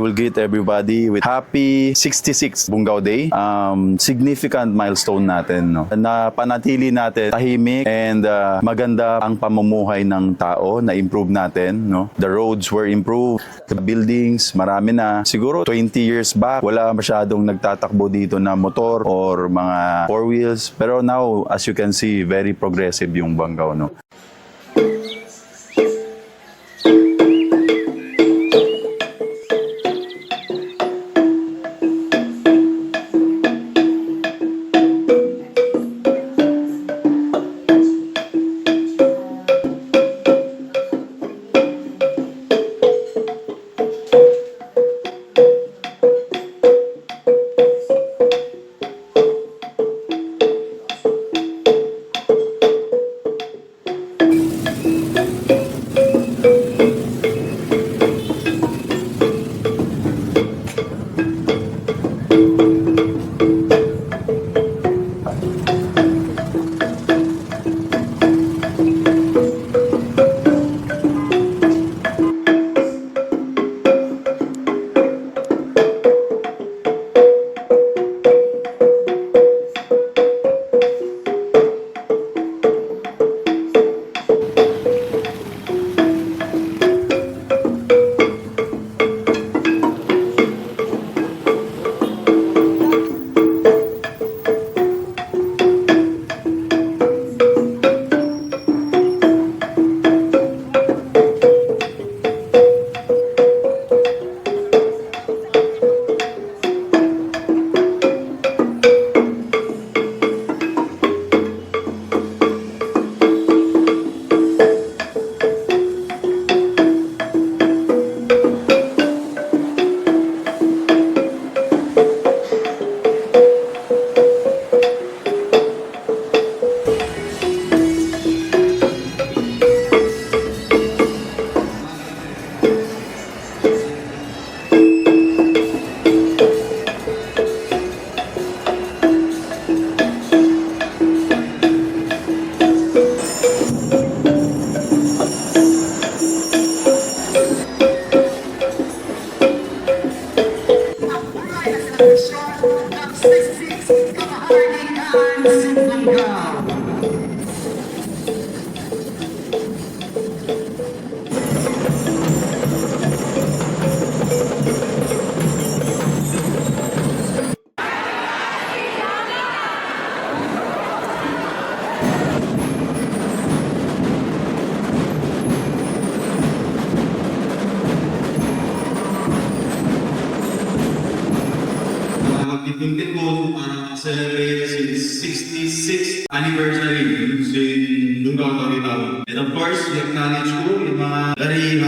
will greet everybody with happy 66 Bungaw Day. Significant milestone natin, no? Na panatili natin tahimik and maganda ang pamumuhay ng tao, na improve natin, no? The roads were improved, the buildings, marami na. Siguro 20 years back, wala masyadong nagtatakbo dito na motor or mga four wheels. Pero now, as you can see, very progressive yung Bungaw, no? Magpipintin ko para celebrate its 66th anniversary sa Bungaw Tawi-Tawi. And of course, i-acknowledge ko yung mga dari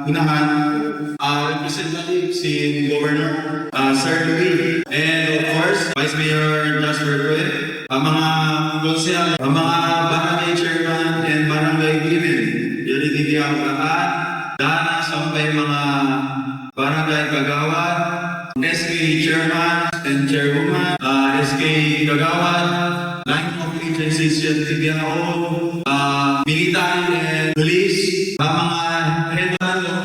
unahan, representative si Governor Sir Louis, and of course, Vice Mayor Jasper Cuen, ang mga konsehal, ang mga barangay chairman and barangay women, yun hindi ang kataan, dana sa mga barangay kagawad, SK Chairman and Chairwoman, SK Kagawad, Line of Agencies yan Tibiao, Military and Police, mga headman ng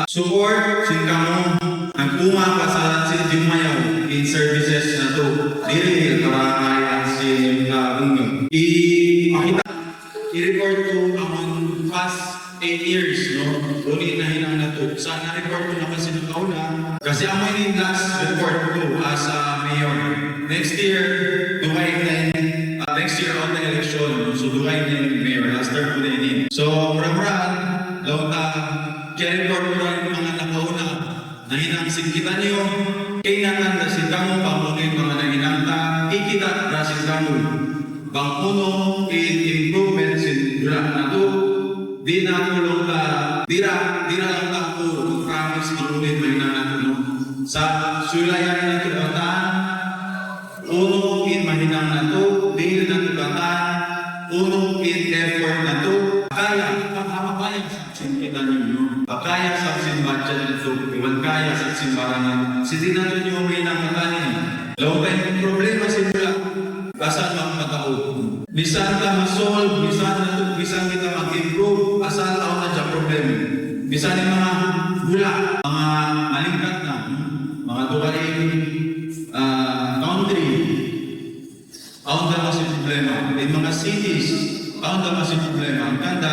support, sinkamo, ang umang sa Sinjingmayaw in services na to. Dili, para si Bungaw. I-report ko ang past 8 years, no? Uli na hinang na to. Sana report ko na kasi ng kauna. Kasi ang may last report ko as mayor. Next year, next year on the election. So, duhay na yung mayor. Last term ko na yun. So, murang-murang, kaya report ko na yung mga nakauna. Nahinang sigkitan nyo. Kailangan na si Kamo pamunin mga nahinangta. Ikita na si Kamo. Bangkuno in improvements in Grant na to. Di na kulong ka, di na lang ako promise manulit may nanatulo. Sa sulayan na ito bataan, uno in mahinang na to, di na ito bataan, uno in effort na to, kaya, pagkakapayang saksin kita ninyo, pagkaya saksin budget na to, iwan kaya saksin barangan, si di na ninyo may nakatanin. Law tayong problema simula, asal mga matao. Bisan ka ma-solve, bisan kita mag-improve, asal ako na dyan problem. Bisa ng mga gula, mga alingkat na, mga tukaling country, ang dama si problema. In mga cities, ang dama si problema. Ang ganda,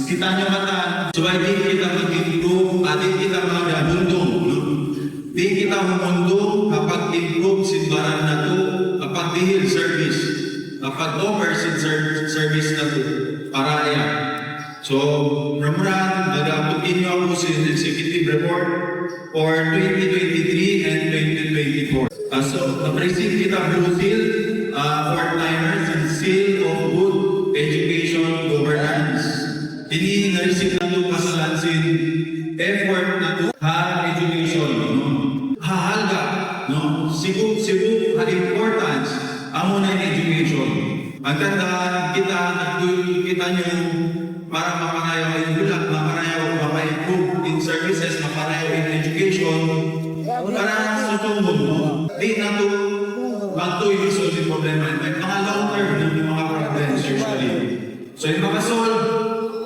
kita nyo mata, so ay di kita mag-improve, di kita mag-abundong. Di kita mag-abundong kapag improve si baran na to, kapag dihil service, kapag offer si service na to, para yan. So, ramuran, nag-abutin nyo ako sa executive report for 2023 and 2024. So, na-receive kita Blue Seal, four-timers, and Seal of Good Education Governance. Ini na-receive na ito kasalansin effort na ito, education, no? Hahalga, no? Sibu, importance, ang muna yung education. Ang ganda, kita nyo, para mapanayaw yung gulat, mapa-improve in services, mapanayaw in education, para susunod, no? Di na ito, mag-to-resolve yung problema. Mga long-term yung mga problems usually. So yung makasolve,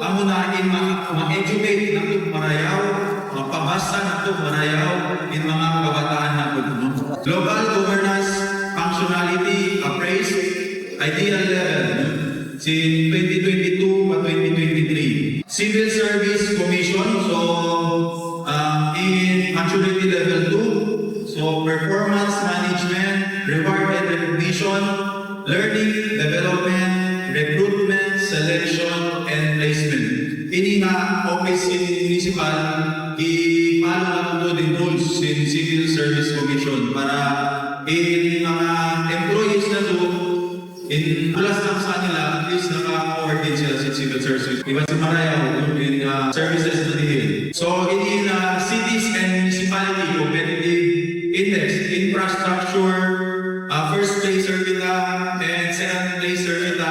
ang munahin ma-educate na ito marayaw, mapabasa na ito marayaw in mga kabataan na ito. No? Global governance functionality appraised ideal level. No? Sin 2022 pa 2023. Civil Service Commission, so in maturity level 2, so performance management, reward and recognition, learning, development, recruitment, selection, and placement. Ini na office in municipal, i-follow na ito din rules in Civil Service Commission para in mga employees na ito, in plus lang sa nila, at least naka-coordinate sila sa civil service. Iba sa Marayaw, in services na din. So, in cities and municipality, competitive index, infrastructure, first placer kita, and second placer kita,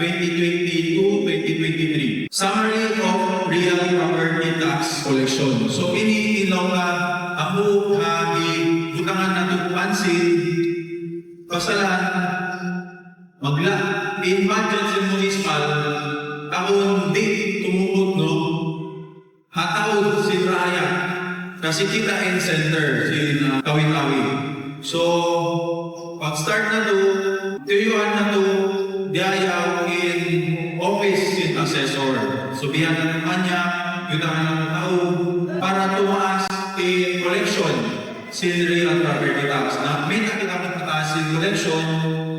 2022-2023. Summary of real property tax collection. So, ini ilaw na ako butangan na ito pansin, pasalan, magla, in budget sa municipal, ako hindi tumukot, no? Hatawad si Raya, kasi kita in center, si Kawi-Kawi. So, pag-start na to, tuyuan na to, diayaw in office in assessor. So, biyan na ng kanya, yutangan ng tao, para tumaas in collection, sin real property tax. Na may nakita mo mataas in collection,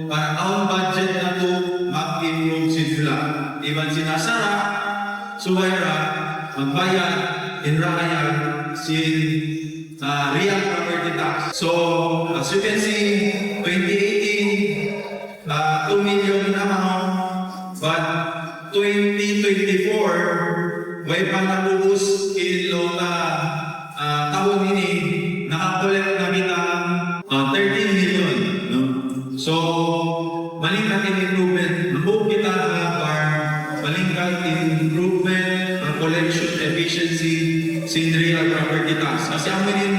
para ang budget na to mag-improve sila. Iban sinasara, suwaira, magbayad, inraya, sin real property tax. So, as you can see, 2018, 2 million amount, but 2024, way pa nabubus ilo na taon ini, nakakolekt na kita 13 million. No? So, malingkat in improvement. Nabuo kita malingkat in improvement, collection efficiency, sin real property tax. Kasi amin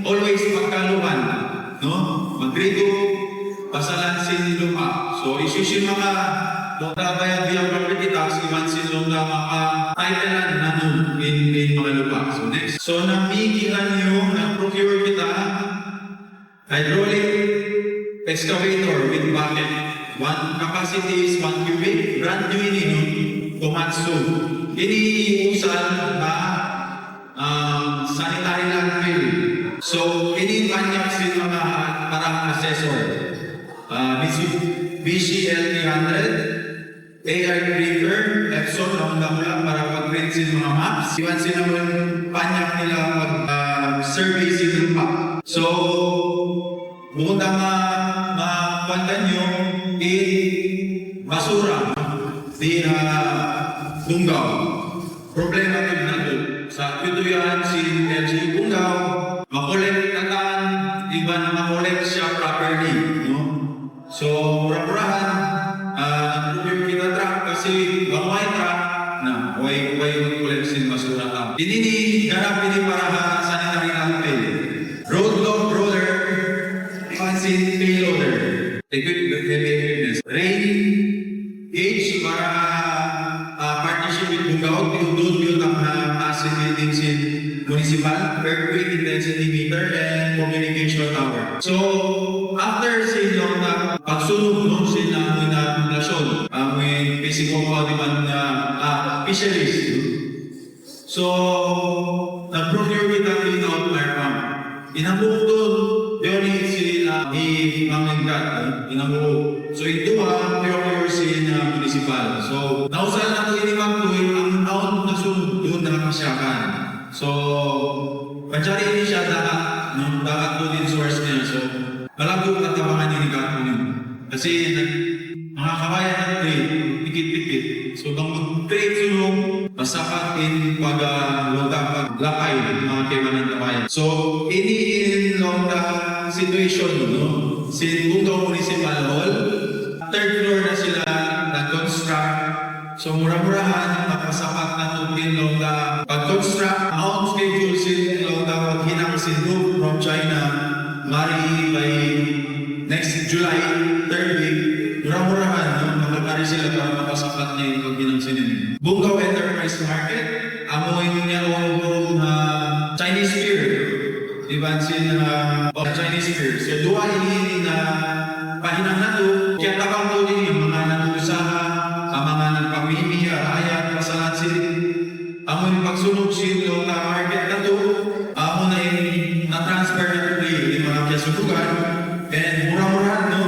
always pagkaluhan, no? Magredo, pasalan sin lupa. So, isusin mga bayad via property tax, iman sin lupa maka-titlean na nun in mga lupa. So, next. So, namigilan nyo, na-procure kita hydraulic excavator with bucket. One capacity is 1 cubic. Brand new ini, no? Komatsu. Ini usan na sanitary landfill. So, ini banyak sin mga parang assessor. Mitsubishi L300, AR Creeper, Epson, naman para pag-print sin mga maps. Iwan sin naman banyak nila mag-survey sin lupa. So, bukod ang mapandan nyo, basura, di Bungaw. Problema ito na ito. Sa Pituyan, si LG Bungaw, makolekt natan, iba na makolekt siya properly. No? So, mura-murahan, nag-review kita truck kasi bangway truck na way mag-collect sin basura ka. Dinini, ganap ini para sanitary landfill. Roller, fancy payloader. Equipment, rain gauge para partnership with Bungaw, don't build ang asset buildings in municipal, earthquake intensity meter, and communication tower. So, after silang na pagsunog no, silang inabulasyon, ang physical compound na fisheries. So, nag-procure kita clean-out fire pump. Inambuo doon, yun sila i-mamingkat, inambuo. So, ito procure sila municipal. So, nausan na ito inimagtuin ang out na sunod doon na nakasyakan. So, pansyari ini siya dagat doon din source niya. So, malago katabangan ni Kato niyo. Kasi, mga kabayan natin, pikit-pikit. So, kung mag-trade sulong, masakat paglakay ng mga kema ng kabayan. So, ini long situation, no? Si Bungaw Municipal Hall, third floor na sila nag-construct. So, mura-murahan, nakasapat na tutin long pag-construct. On schedule sin long paghinang sin group from China, mari by next July, third week, mura-murahan, no? Nakakari sila para makasapat niya yung paghinang sin. Bungaw Enterprise Market, amoy niya na Chinese Pier. Diba sin Chinese Pier. So, dua ini na pahinang na to, kaya takang to din yung mga natutusahan, ang mga nagpamimi, arayat, pasalat sin. Amoy yung pagsunog sin yung market na to, amo na yung na-transfer na to yung mga kasunugan, and mura-murahan no,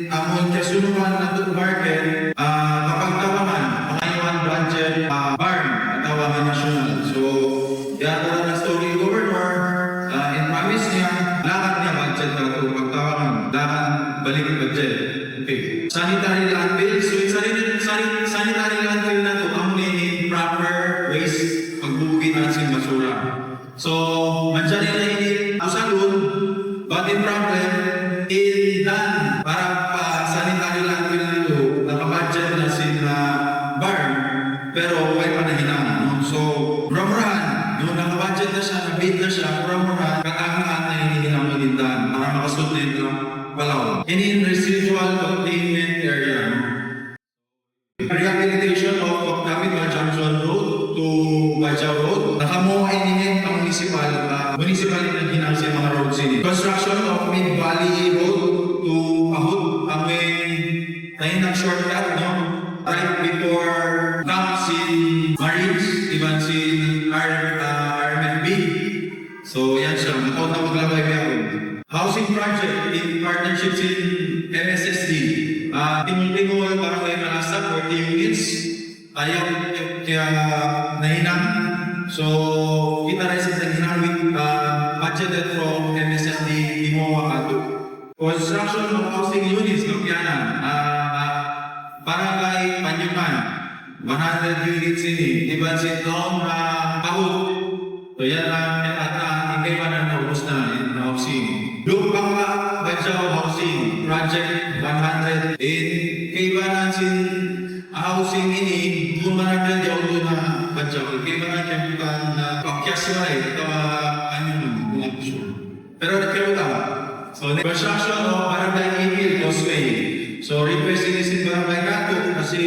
amo yung kasunugan na to market, kapagtawahan, pangayuan budget, barn, tawahan nasyonal. So, yata na story governor, in promise niya, lakad niya budget na ito, pagtawahan, lakad balik ang budget. Okay. Sanitary landfill. So, yung sanitary landfill na ito, ang name proper waste, pagbubugin at sin basura. So, mandyan nila ini usalun, but in problem, done para pa sanitary landfill na ito, nakabudget na sin barn, pero may panahinang. No? So, mura-murahan, yung nakabudget na siya, nabid na siya, mura-murahan, katangaan na hinihinang malindahan para makasunod ng Palaw. In residual containment area, rehabilitation of Capital Junction Road to Bajau Road. Nakamuha inihin ang municipal na ginasa mga roads ini. Construction of Mid Valley Road to Ahut. Ang may nahinang shortcut, no? Right before camps in Marines, even sin RMB. So yan siya, makaw na maglabay niya. Housing project in partnership in MSSD. Tingol-tingol para kay Malasa, 40 units. Ayaw kaya nahinang. So, kita rin sa nahinang with budgeted from MSSD Timoa Ato. Construction of housing units, Lupianan. Para kay Panyuman, 100 units ini. Diba si Tom Kahut. So, yan lang, ikay man ang naubos na in housing. Lupang Bajau Housing Project 100 in kaibanan sin housing ini gumanagdan di ako na Bajau kaibanan kaya bukan na pakyasway ito ano nun pero nagkaroon so construction of Barangay Emil Causeway so request ini sin Barangay Kato kasi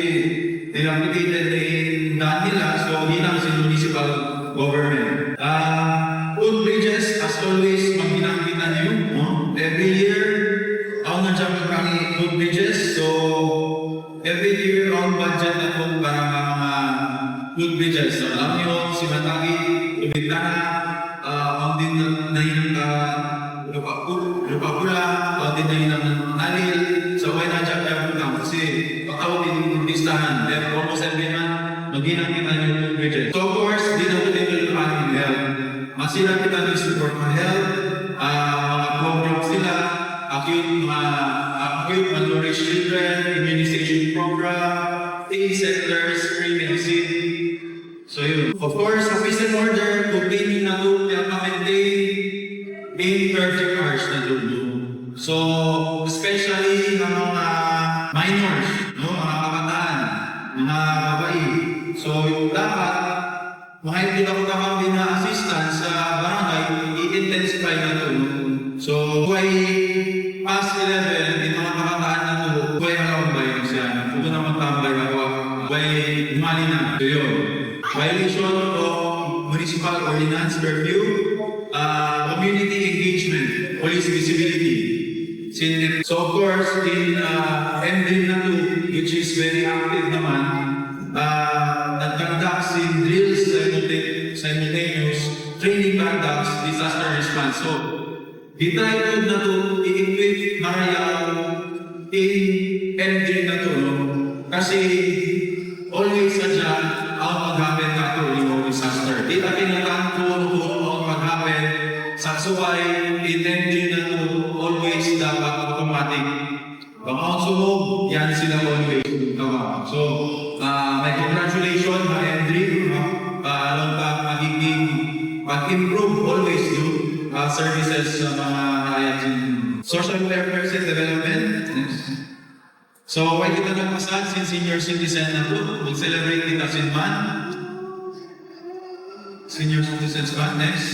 dilapidated in nila so hinang sin municipal government food bridges as always maghinang-hinang nyo every year, ako nandiyan kami food bridges. So, every year, on budget na po para mga food bridges. So, alam nyo, si Matagi, Lubitana, ang din na yun Lupapula, ang din na yun ng Nalil. So, why nandiyan kaya po lang? Kasi, pagkawag din listahan. Then, almost every month, maghinang-kita yung food bridges. So, of course, di na ito din yung health. Masira kita ng support ng health, mga programs nila, acute malnourished children, immunization program, teen centers, free medicine. So yun. Of course, sa peace and order, continue na doon, maintain in 30 hours na doon. So, especially ng mga minors, no? Mga kabataan, mga babae. So, dapat mahigit ako kami na assistance sa barangay, i-intensify na ito. So, why past 11, yung mga kabataan na ito, why alawang bayan siya? Kung naman tambay ako, why mali na. So, yun. violation of municipal ordinance curfew, community engagement, police visibility. So of course, in MDRIL na 2, which is very active naman, nag-conduct si drills simultaneous training conducts, disaster response. So, gitry na to i-equip Mariam in MDRIL na to, no? Kasi always sadya ang mag-happen na to yung disaster. Di na kinatang kung ang mag-happen sa suway in MDRIL na to, always dapat automatic. Baka ang sumog, yan sila always. So, may congratulations na MDRIL, alam ka, magiging mag-improve always yung services sa mga rakyat. Social welfare and development. So, why kita nagpasad since senior citizen na to? Mag-celebrate kita sinman. Senior Citizens Month. Next.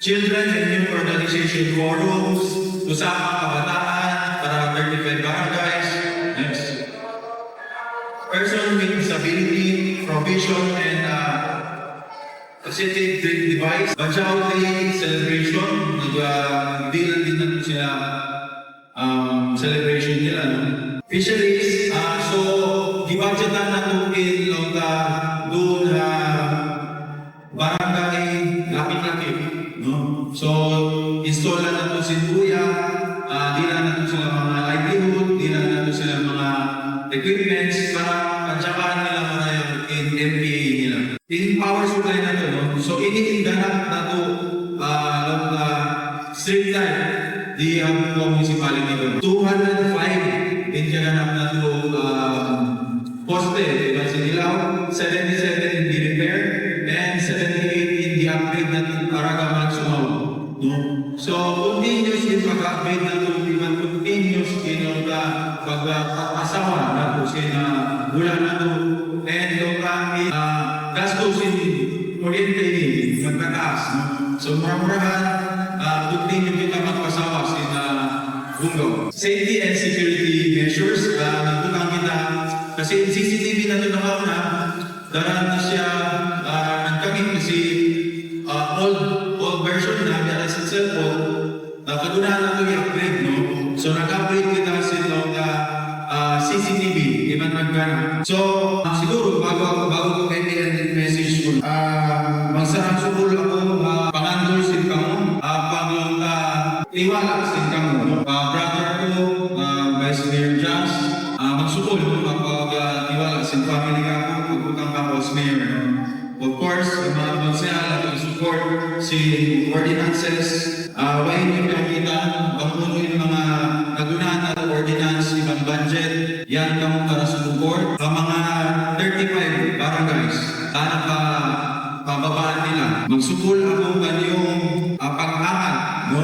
Children and Youth Organization Forums. Usapang kabataan para 35 barangays. Next. Person with disability, provision, and assistive device. Bajaw Day celebration. Nag-deal din natin sila celebration nila. No? Fisheries, so di-budgetan na tukin doon barangay lapit-lapit. No? So, install na ito si Kuya, di na ito sila mga livelihood, di na ito sila mga equipments para padyakaan nila mga in MPA nila. In power supply na ito, no? So iniinganap na ito street light di ang municipality ko. 205 inganap na ito poste, diba Sinilaw, 77 in the repair, and 78 in the upgrade na ito para gaman sumaw. No? So, continuous yung pag-upgrade na ito, diba continuous yung pag-asawa na ito, bulan na ito, and yung gastos in orienting, magtataas. No? So, mura-murahan, continue kita magpasawa Bungaw. Safety and security measures, nagputang kita, kasi CCTV na ito na daran na siya, nagkamit kasi old version na meron sa cellphone, kagunahan na ito i-upgrade, no? So, nag-upgrade kita sa CCTV, iban magkano. So, siguro, bago ko kayo message ko, magsarang siguro ako, pangandol sin kamo, iwala sin kamo. Brother ko, Vice Mayor Jazz, magsukol, iwala sin family ka ako, pagputang ka ako as mayor. Of course, mga magsayala, support si ordinances, wahin yung kakita, pagpuno yung mga nagunahan na ordinance, ibang budget, yan kamo para support. Ang mga 35 barangays, sana pababaan nila. Magsukol ako kanyong pag-angat, no?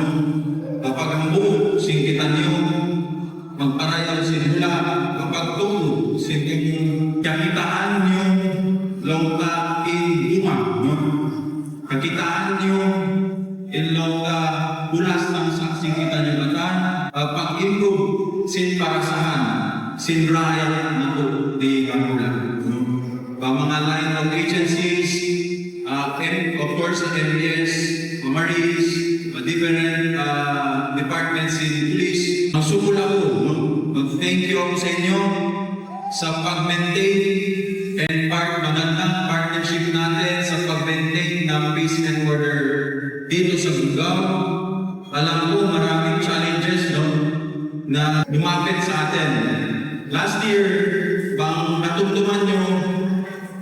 Kapag ang buo, singkitan niyo, magparayal sinula, kapag tulo, kakitaan niyo, longta in luma, no? Kakitaan niyo, in longta, ulas ng singkitan niyo batan, pag-improve, sin parasahan, sin rayal na to, di kamulan, no? Mga line of agencies, of course, MPS, Marines, different departments in police. Magsukul ako, no? Mag-thank you ako sa inyo sa pag-maintain and magandang partnership natin sa pag-maintain ng peace and order dito sa Bungaw. Alam ko maraming challenges, no? Na lumapit sa atin. Last year, bang natumtuman nyo,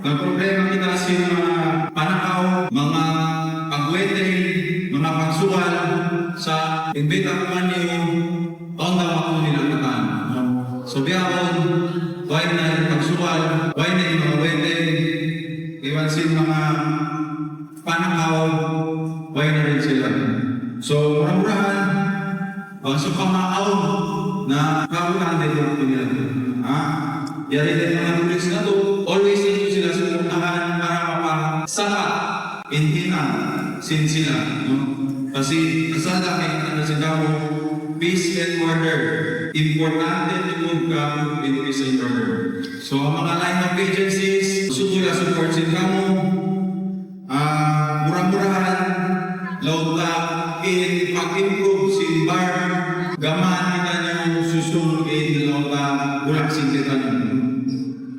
ang problema kita sa mga panakaw, mga pagweteng, mga pagsuwal sa imbita naman yung onda ako nilalatan. So biyahon, why na yung pagsuwal, why na yung mga weteng, iwan sin mga panakaw, why na rin sila. So mura-murahan, sa pamaaw na kabutan din yung pinilatan. Yari din mga tulis na to, always nito sila sumuntahan para mapasakat, hindi na sin sila. No? Kasi kasada kayo na sila peace and order. Importante yung in peace and order. So ang mga line of agencies, sukula la support sin kamo. Murah-murahan laut ta in pag-improve sin bar gaman kita nyo susunod in laut ta bulak sin kita nyo.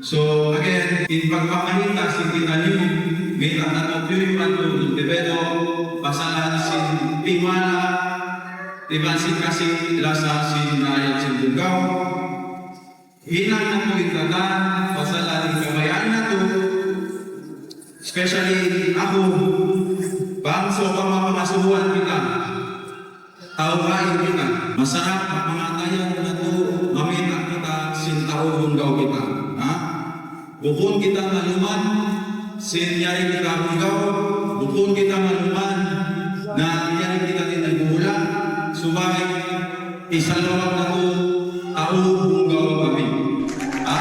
So again, in pagpapahita sin kita nyo, may tatatapyo yung to develop pasalan sin pimala, diba sin kasi lasa sin rayan sin Bungaw. Hinang na to itatan, pasalan kabayaan na to, especially ako, bangso pamamasuhan kita, tauhain kita, masarap mapangatayan na to, mamita kita, sintao Bungaw kita. Ha? Bukod kita maluman, sinyari kita Bungaw, bukod kita maluman, na nyari kita tinagula, subay, isalawag na to, tao Bungaw kami. Ha?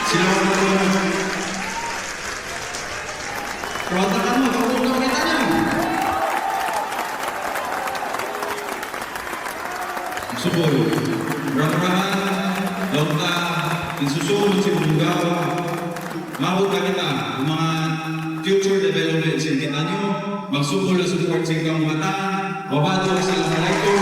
Silawag na to. Perwataan mo, Bungaw kita nyo. Suboy, murah-murahan, lauta, insusunod si Bungaw, mabot ka kita, ang mga future development sin kita nyo, magsukol na support sin kang mata, mabado sa lamalaikum.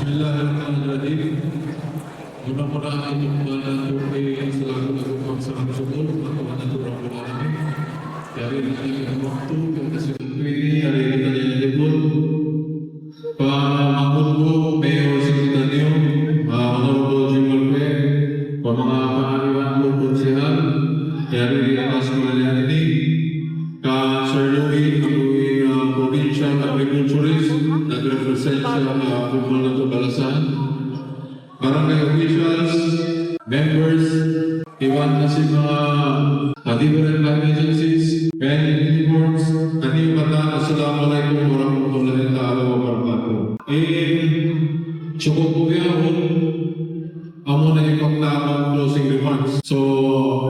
Bismillahirrahmanirrahim. Mudah-mudahan itong ay selalu lakukan salam syukur kepada Tuhan Alamin. Dari dari waktu kita seperti ini hari kita dijemput Pak Mahmud Mayor Sekretariat Honorable Jimmy mga pangaliwan po sehat dari atas kemalian ini Kak Sir Louis Provincial Agriculturist nag-represent sa Football na Balasan, barangay officials, members, iwan na si mga different life agencies, and uniforms, kaniyong kata, Assalamualaikum warahmatullahi wabarakatuh. Cukup po yun, amo na yung tamang closing remarks. So,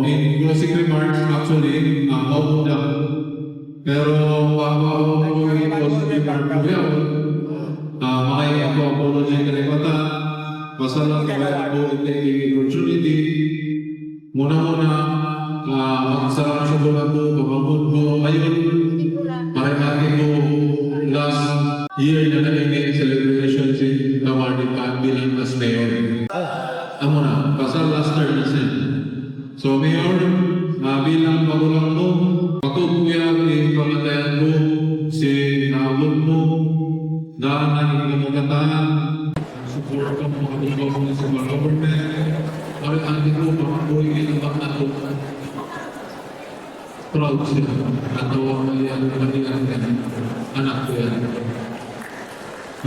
in closing remarks, actually, out na. Pero, ako yung closing remark po yun, makaya ako apology ka rin mata, masalang kaya ako taking opportunity, muna-muna, magsalang sa bulan ko, pagpapod ko, ayun, marami ko last year na naging celebration si awarded pa bilang as mayor. Amo na, pasal last term na siya. So mayor, bilang magulang mo, pagkukuya yung pangatayan ko, si naabot mo, dahil naging kamagatahan, support ka mo mga tulong sa mga government, ay atin ko, pamakuhin ang na ito. Proud sila. At tawa mo yan, kanilang anak ko yan.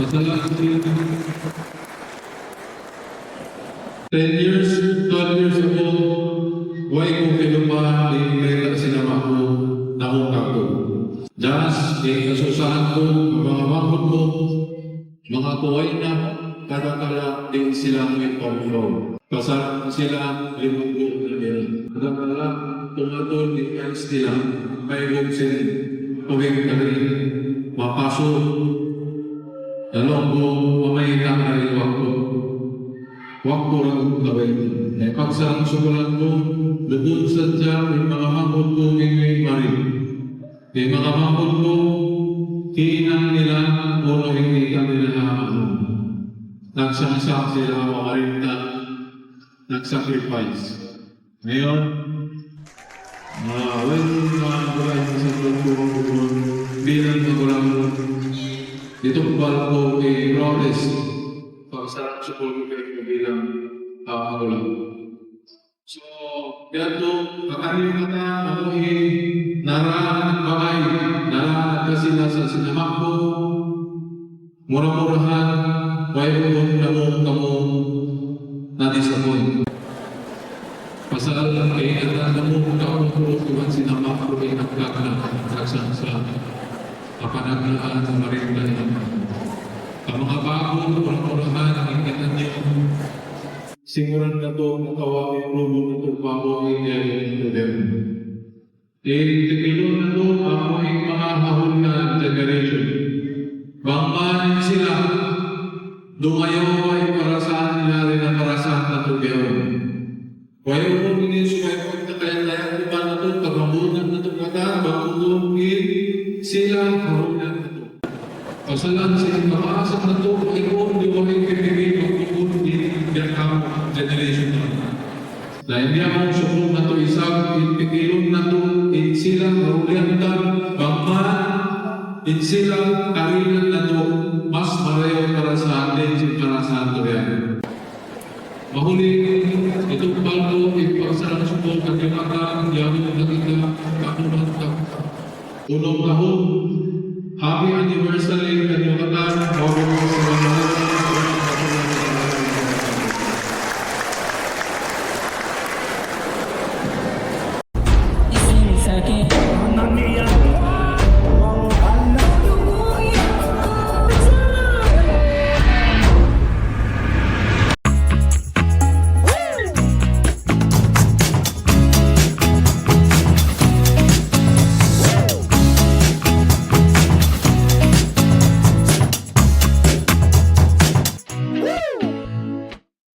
Masalamat sila. 10 years, 12 years ago, why ko kinupa ni Meta sinama ko na ungkap ko. Just, kasusahan ko, mga mahod mo, mga kuway na, kadakala din sila may pag-flow. Pasal sila limunggo na nila. Kadakala, tumatol ni Christ nila, may buksin, tuwing kami, mapasok, nalonggo, mamayita na rin wakto. Wakto lang gawin. Pagsang sugulan ko, lubod sadya, yung mga mahod ko, may marin. Yung mga mahod ko, hinang nila, o hindi ka nila nagsangsak sila mga rinta, nagsacrifice. Ngayon, when mga sa tulong bilang magulang dito ko kay Robles, pagsarap sa tulong ko bilang magulang. So, ganito, kakarin ka na, mamuhin, naraan at bakay, naraan ka sila sa sinamak ko, murah-murahan, mayroon kamu na-disappoint. Pasal kay nagdadamo kamu tuwan sinamak ko ay nagkakasang sa kapanaglaan sa marinda niya. Ang mga bago, murah-murahan, nakikita niyo, simulan na ito, nakawagin rubo na ito, bago ay i-them. Tikilon na ito, ako ay mga hahul na generation. Bangmanin sila, dumayo ay parasan nila rin ang parasan na tubiyaw. Kaya kung inisukay ko ito kaya ko pa na ito, pagkamunan na ito kata, bakungin sila, karunan na ito. Pasalan sila, makaasan na ito, ay kung di ko ay kipigil, magkukun, di kamo generation na. Dahil hindi akong sukong na ito, isang pipigilon na ito, sila, karunan na bangman, sila, karinan na ito, mas marayo para sa atin, para sa atin yan. Mahuli, itong paldo, ipagsalang suko, kagimata, yamin na kita, kakunan ka. Unong tahon, happy anniversary,